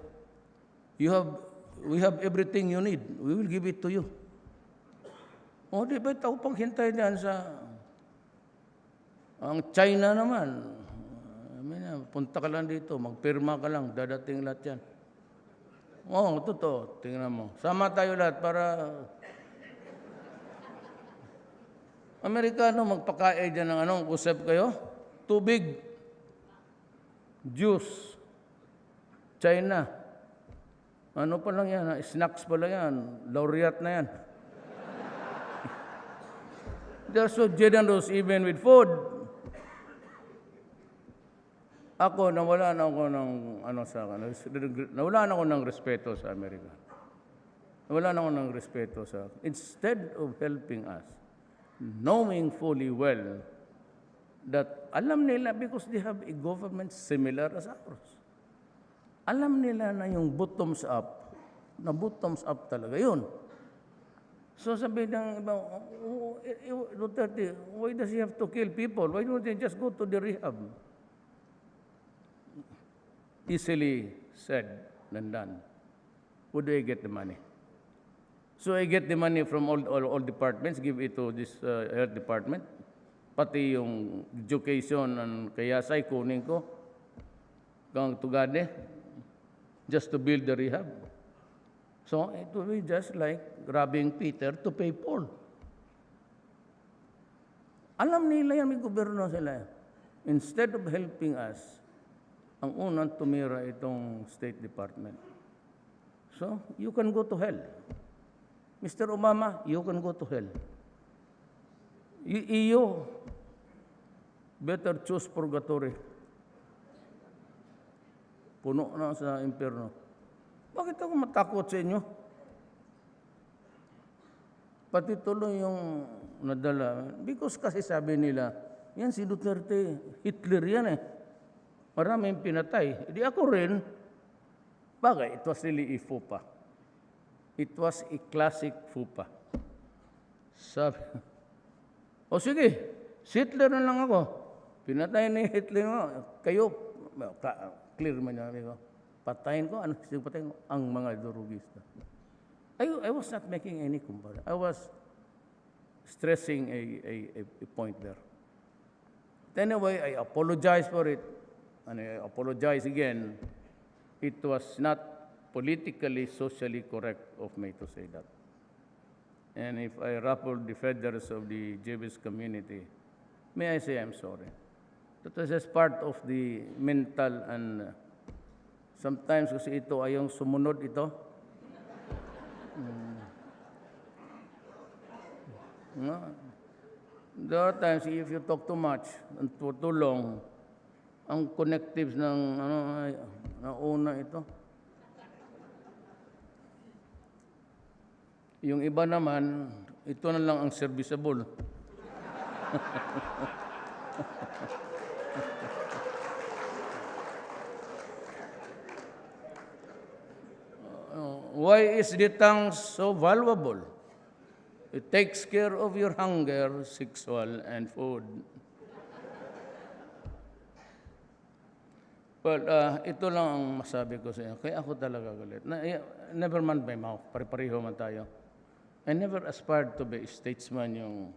We have everything you need. We will give it to you. O di ba ito paghintay diyan sa ang China naman. Punta ka lang dito, magpirma ka lang, dadating lahat yan. Oo, totoo. Tingnan mo. Sama tayo lahat para Amerikano magpakain dyan ng usap kayo? Tubig. Juice. China. Ano pa lang yan? Snacks pa lang yan. Laureate na yan. They're so generous even with food. Ako, nawala na ako ng respeto sa Amerika. Nawala na ako ng respeto sa... Instead of helping us, knowing fully well that alam nila because they have a government similar as ours. Alam nila na yung bottoms up, na bottoms up talaga yun. So sabi ng iba, Duterte, why does he have to kill people? Why don't they just go to the rehab? Easily said than done. Where do I get the money? So I get the money from all departments, give it to this health department. Pati yung education and kayasay kunin ko, kang tugade, just to build the rehab. So it will be just like robbing Peter to pay Paul. Alam nila yan, may gobyerno sila. Instead of helping us, ang unang tumira itong State Department. So, you can go to hell. Mr. Obama, you can go to hell. EU, better choose purgatory. Puno na sa impyerno. Bakit ako matakot sa inyo? Pati tuloy yung nadala. Because kasi sabi nila, yan si Duterte, Hitler yan eh. Maraming pinatay. Di ako rin. Bagay, it was really a fupa. It was a classic fupa. Sabi, o sige, si Hitler na lang ako. Pinatay ni Hitler mo. Kayo, clear man niya. Patayin ko, ano patayin ko? Ang mga durugista. I was not making any comparison. I was stressing a point there. Anyway, I apologize for it. And I apologize again. It was not politically, socially correct of me to say that. And if I ruffled the feathers of the Jewish community, may I say I'm sorry. That was just part of the mental and sometimes kasi ito ay yung sumunod ito. There are times if you talk too much and for too long, ang connectives ng nauna ito. Yung iba naman, ito na lang ang serviceable. Why is the tongue so valuable? It takes care of your hunger, sexual, and food. Well, ito lang ang masabi ko sa inyo. Kaya ako talaga galit. Never man by mouth. Pare-pareho man tayo. I never aspired to be a statesman yung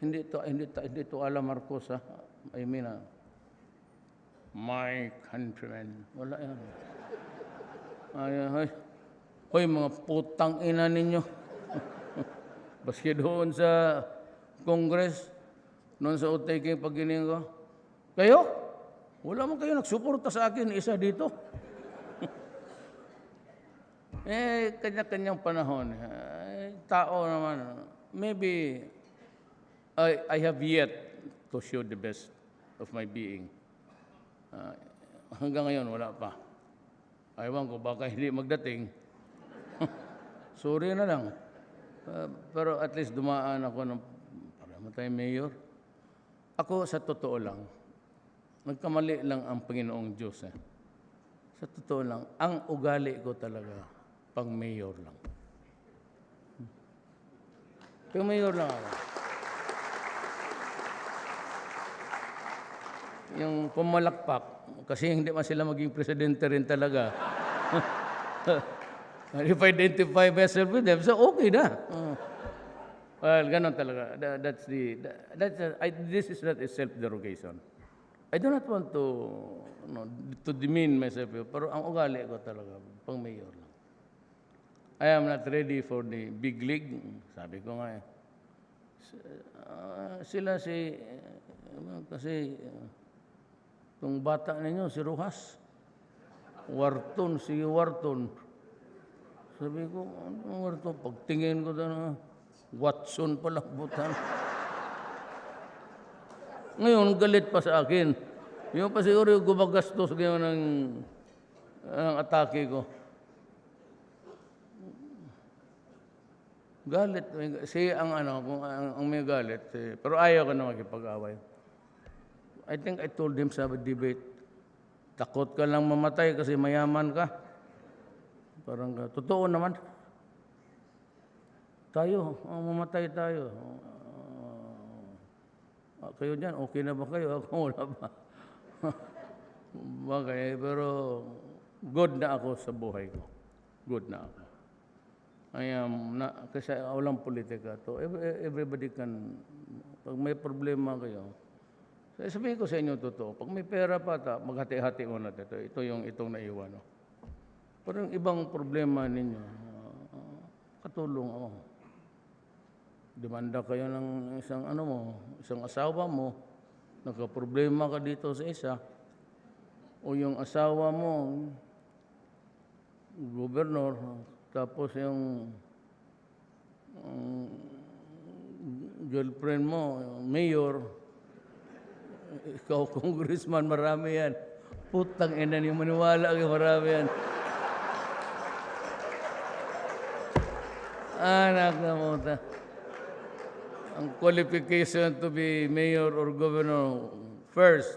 hindi to ala Marcos, ha? I mean, my countrymen. Wala yan. Ay. Hoy, mga putang ina ninyo. Baski doon sa Congress, noon sa UTK paggiling ko, kayo? Wala man kayo nagsuporta sa akin, isa dito. Kanya-kanyang panahon. Tao naman. Maybe I have yet to show the best of my being. Hanggang ngayon, wala pa. Aywan ko, baka hindi magdating. Sorry na lang. Pero at least dumaan ako ng para matay mayor. Ako sa totoo lang, nagkamali lang ang Panginoong Diyos. Sa totoo lang, ang ugali ko talaga, pang mayor lang. Pang mayor lang ako. Yung pumalakpak, kasi hindi man sila maging presidente rin talaga. If I identify myself with them, so okay na. Well, ganun talaga. This is not a self-derogation. I do not want to demean myself, pero ang ugali ko talaga, pang mayor lang. I am not ready for the big league. Sabi ko nga sila kasi itong bata ninyo, si Rojas, si Warton. Sabi ko, ano Warton? Pagtingin ko doon, Watson pala, butan. Ngayon, galit pa sa akin. Yung pa siguro yung gumagastos ngayon ng atake ko. Galit. Siya ang may galit. Pero ayaw ko na makipag-away. I think I told him sa debate, takot ka lang mamatay kasi mayaman ka. Parang, totoo naman. Mamatay tayo. Kayo dyan, okay na ba kayo? Ako wala ba? Bagay, pero good na ako sa buhay ko. Good na ako. Kasi walang politika to. Everybody can, pag may problema kayo, sabihin ko sa inyo totoo, pag may pera pa, maghati-hati mo natin ito. Ito yung itong naiwan. No? Pero yung ibang problema ninyo, katulong ako. Demanda kayo ng isang asawa mo, nagka-problema ka dito sa isa, o yung asawa mo, gobernador, tapos yung girlfriend mo, mayor, ikaw, congressman, marami yan. Putang ina niyo, maniwala kayo, marami yan. Anak na muta. Ang qualification to be mayor or governor, first,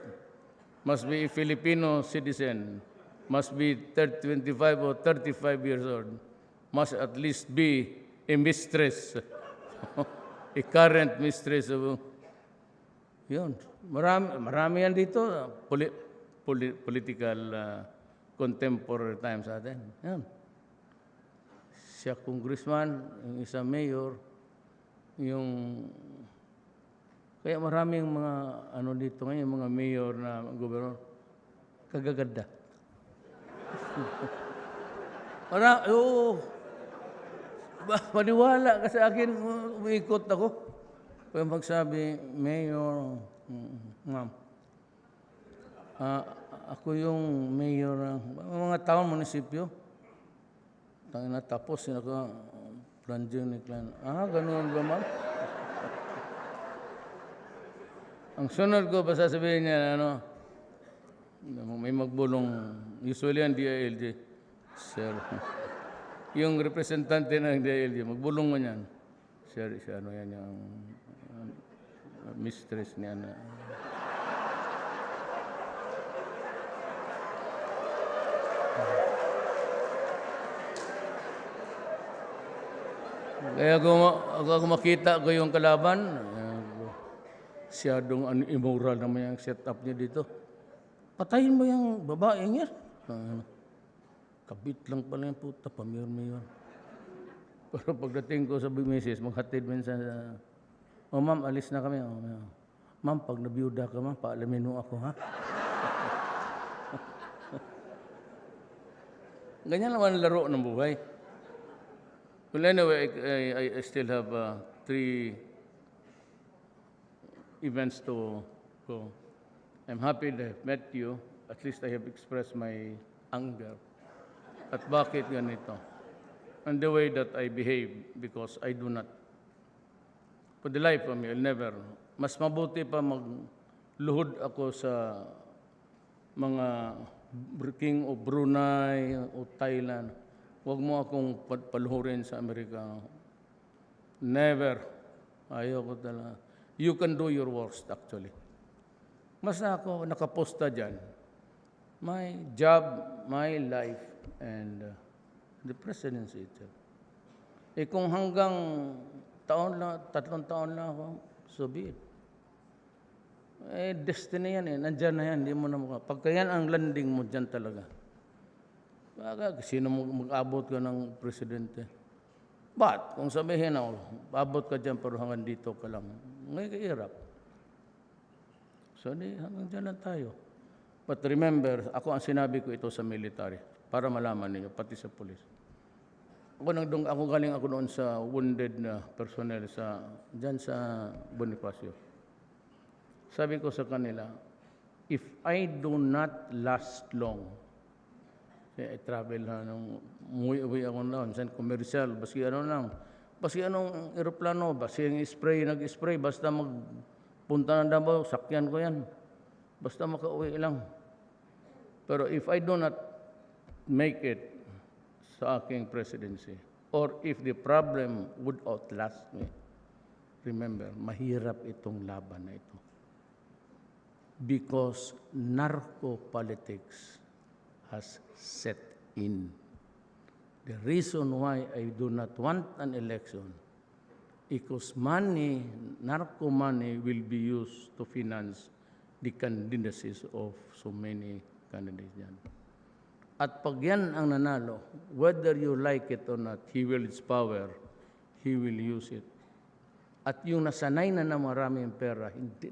must be a Filipino citizen, must be 25 or 35 years old, must at least be a mistress, a current mistress of... Yun. Marami yan dito. Political contemporary times atin. Yan. Siya congressman, yung isa mayor, kaya maraming mga dito ngayon, mga mayor na gobernador, kagaganda. Maniwala ka sa akin, umiikot ako. Kaya magsabi, Mayor, ma'am, ako yung mayor ng mga taong munisipyo. Tapos, planjing ni Clan. Ganun ba, ma'am? Ang sunod ko, basta sabihin niya, ano, may magbulong, usually ang DILG, sir. Yung representante ng DILG, magbulong mo niyan. Sir, ano yan yung mistress niya na. Kaya kung makita ko yung kalaban, siyadong immoral naman yung setup niya dito. Patayin mo yung babaeng yan. Kabit lang pala yung puta, pamayor-mayor. Pero pagdating ko sa misis, maghatid minsan sa, oh ma'am, alis na kami. Oh, ma'am, pag nabiyuda ka ma'am, paalamin mo ako, ha? Ganyan naman ang laro ng buhay. Well, anyway, I still have 3 events to go. I'm happy to have met you. At least I have expressed my anger. At bakit ganito? And the way that I behave, because I do not, for the life of me, I'll never, mas mabuti pa magluhod ako sa mga King of Brunei o Thailand. Huwag mo akong paluhurin sa Amerika. Never. Ayoko talaga. You can do your worst, actually. Mas ako nakaposta dyan. My job, my life, and the presidency itself. Kung hanggang 3 taon lang ako, so be it. Destiny yan nandyan na yan, hindi mo na mukha. Pagka yan ang landing mo dyan talaga. Sino mag-abot ka ng presidente? But, kung sabihin ako, abot ka dyan pero hanggang dito ka lang, ngayon kahirap. So, hanggang dyan lang tayo. But remember, ako ang sinabi ko ito sa military para malaman niyo, pati sa police. Ako galing ako noon sa wounded na personnel dyan sa Bonifacio. Sabi ko sa kanila, if I do not last long, I travel na nung umuwi ako na, minsan commercial, basi anong aeroplano, basi yung nag-spray, basta magpunta ng Davao, sakyan ko yan. Basta makauwi lang. Pero if I do not make it sa aking presidency, or if the problem would outlast me, remember, mahirap itong laban na ito. Because narco-politics has set in. The reason why I do not want an election, because narco money will be used to finance the candidacies of so many candidates yan. At pag yan ang nanalo, whether you like it or not, he will its power, he will use it. At yung nasanay na maraming pera, hindi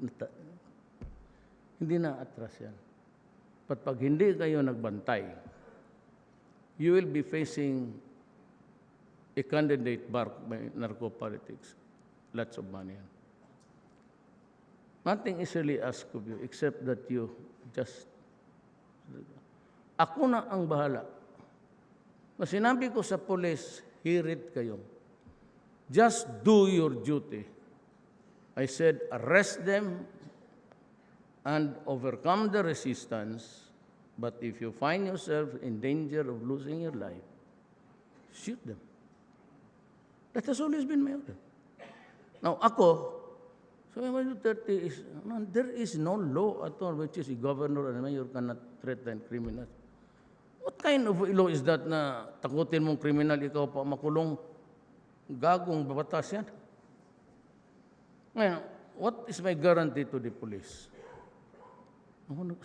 na atras yan. But pag hindi kayo nagbantay, you will be facing a candidate barked by narco-politics. Lots of money. Nothing is really asked of you except that you just... Ako na ang bahala. Mas sinabi ko sa police, hirit kayo. Just do your duty. I said, arrest them and overcome the resistance, but if you find yourself in danger of losing your life, shoot them. That has always been my order. Now, so there is no law at all which is a governor and mayor cannot threaten criminals. What kind of law is that na takutin mong kriminal, ikaw pa makulong? Gagong batas yan. Ngayon, what is my guarantee to the police?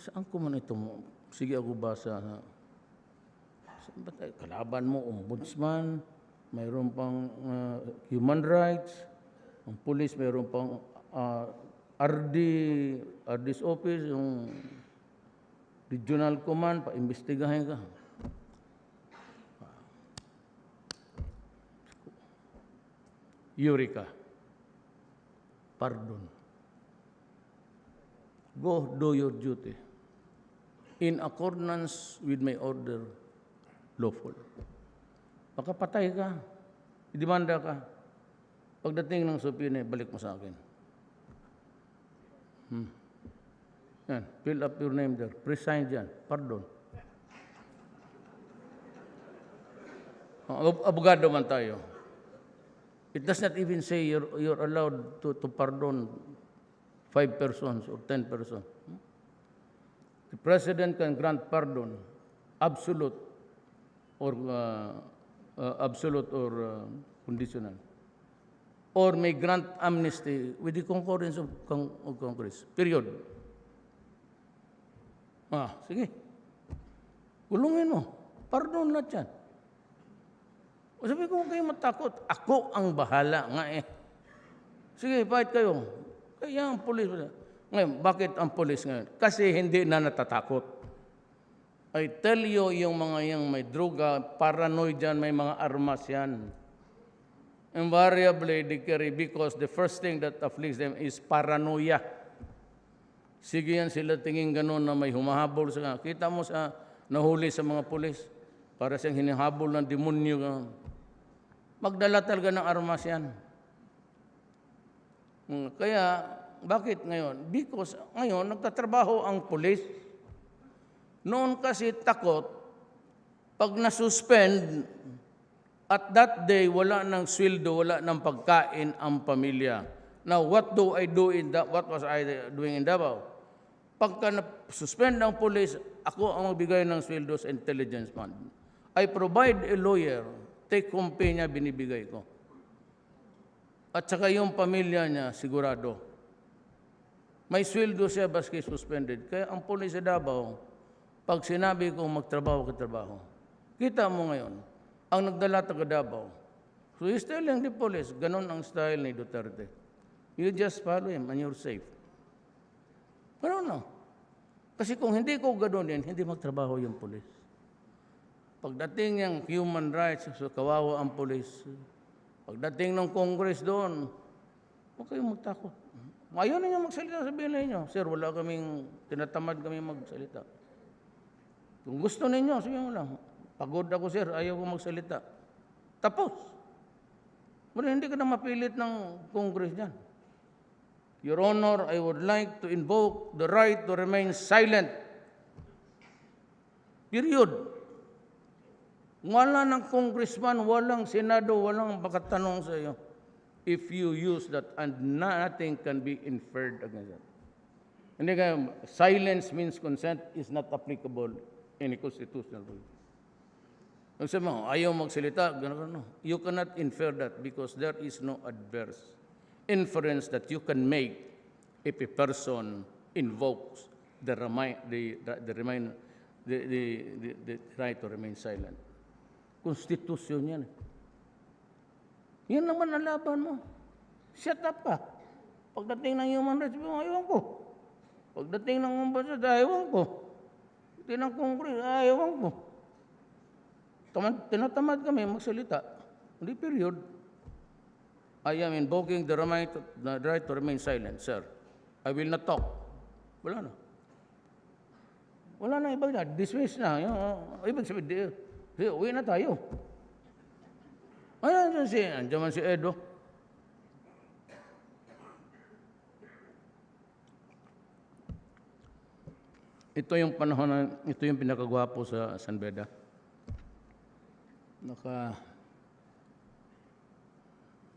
Saan ko man ito mo? Sige ako ba kalaban mo, ombudsman, mayroon pang human rights, ang police mayroon pang RD's office, yung regional command, pa-imbestigahin ka. Eureka. Pardon. Go do your duty in accordance with my order, lawful. Makapatay ka, idemanda ka. Pagdating ng supine, balik mo sa akin. Yan, fill up your name there. Resign dyan. Pardon. Abogado man tayo. It does not even say you're allowed to pardon 5 persons or 10 persons. The President can grant pardon, absolute or conditional, or may grant amnesty with the concurrence of Congress. Period. Sige. Kulungin mo. Pardon na yan. O sabi ko, huwag kayo matakot. Ako ang bahala nga eh. Sige, fight kayo. Kaya ang polis. Ngayon, bakit ang polis ngayon? Kasi hindi na natatakot. I tell you, yung mga yung may droga, paranoid dyan, may mga armas yan. Invariably, they carry because the first thing that afflicts them is paranoia. Sige yan sila tingin gano'n na may humahabol sa... Kita mo sa nahuli sa mga pulis, para siyang hinihabol ng demonyo. Magdala talaga ng armas yan. Kaya, bakit ngayon? Because ngayon, nagtatrabaho ang pulis. Noon kasi takot, pag nasuspend, at that day, wala ng sweldo, wala ng pagkain ang pamilya. Now, what do I do in that? What was I doing in Davao? Pagka na-suspend ang pulis, ako ang magbigay ng sweldo sa intelligence fund. I provide a lawyer, take home pay niya, binibigay ko. At saka yung pamilya niya, sigurado. May sweldo siya baski suspended. Kaya ang pulis sa Davao, pag sinabi kong magtrabaho, katrabaho. Kita mo ngayon, ang nagdala taga Davao. So he's telling the police, ganun ang style ni Duterte. You just follow him and you're safe. Pero no. Kasi kung hindi ko gano'n din, hindi magtrabaho yung pulis. Pagdating ng human rights, so kawawa ang pulis. Pagdating ng Congress doon, huwag kayong magtakot. Ayaw ninyo magsalita, sabihin ninyo, sir, wala kaming, tinatamad kami magsalita. Kung gusto ninyo, sabihin mo lang, pagod ako sir, ayaw ko magsalita. Tapos. Pero hindi ka na mapilit ng Congress dyan. Your Honor, I would like to invoke the right to remain silent. Period. Wala ng congressman, walang senado, walang makatanong sa iyo if you use that and nothing can be inferred against that. Hindi kaya, silence means consent is not applicable in a constitutional rule. Ang sabi mo, ayaw magsalita, gano'n. You cannot infer that because there is no adverse inference that you can make if a person invokes the right to remain silent. Konstitusyon yan. Yan naman ang laban mo. Shut up ka. Pagdating ng human rights, ayaw ko. Pagdating ng ambassador, ayaw ko. Pagdating ng Congress, ayaw ko. Tinatamad kami magsalita. Hindi period. I am invoking the right to remain silent, sir. I will not talk. Wala na. Wala na ibang na. Dismiss na. Ibig sabihin, uwi na tayo. Andiyan man si Edo. Ito yung panahon ito yung pinakagwapo sa San Beda.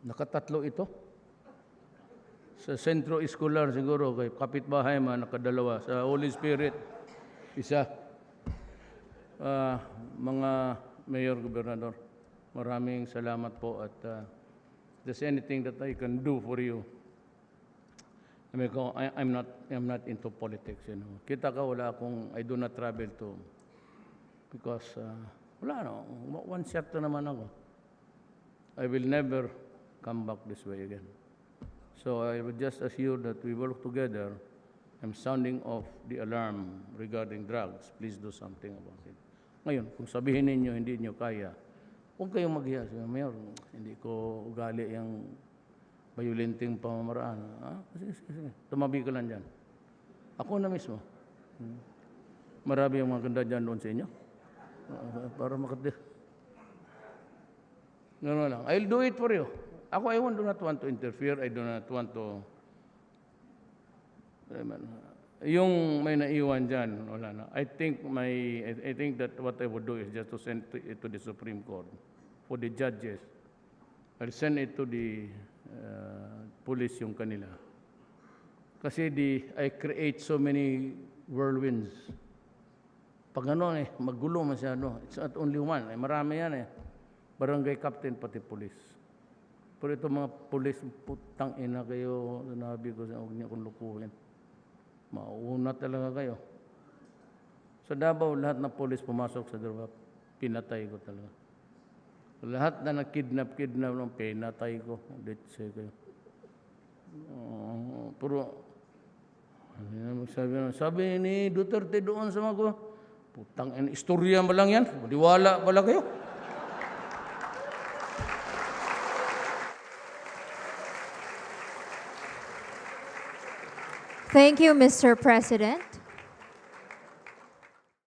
Nakatatlo ito. Sa Sentro Escolar siguro, kay kapitbahay man, nakadalawa. Sa Holy Spirit, isa. Mga Mayor, Gobernador, maraming salamat po at there's anything that I can do for you. I'm not into politics, you know. Kita ka, wala akong, I do not travel to, because, wala no, one shot na naman ako. I will never come back this way again. So I would just assure that we work together. I'm sounding off the alarm regarding drugs. Please do something about it. Ngayon, kung sabihin ninyo, hindi nyo kaya, huwag kayong maghiya. Mayor, hindi ko ugali yung violenteng pamamaraan. Sige. Tumabi ka lang dyan. Ako na mismo. Marami yung mga ganda dyan doon sa inyo. Para makatir. Gano'n lang. I'll do it for you. Ako, I do not want to interfere. I do not want to Yung may naiwan dyan, wala na. I think that what I would do is just to send it to the Supreme Court for the judges. I'll send it to the police yung kanila. Kasi I create so many whirlwinds. Pag magulo masyado. It's not only one. Marami yan Barangay captain pati police. Pero ito mga police, putang ina kayo, sinabi ko sa huwag niya kung lukuhin. Mauna talaga kayo. Sa Davao, lahat ng police pumasok sa Davao, pinatay ko talaga. Lahat na nag-kidnap ng pinatay ko. Detse kayo. Pero, sabi ni Duterte doon sa mga putang ina, istorya ba lang yan? Madiwala pala kayo. Thank you, Mr. President.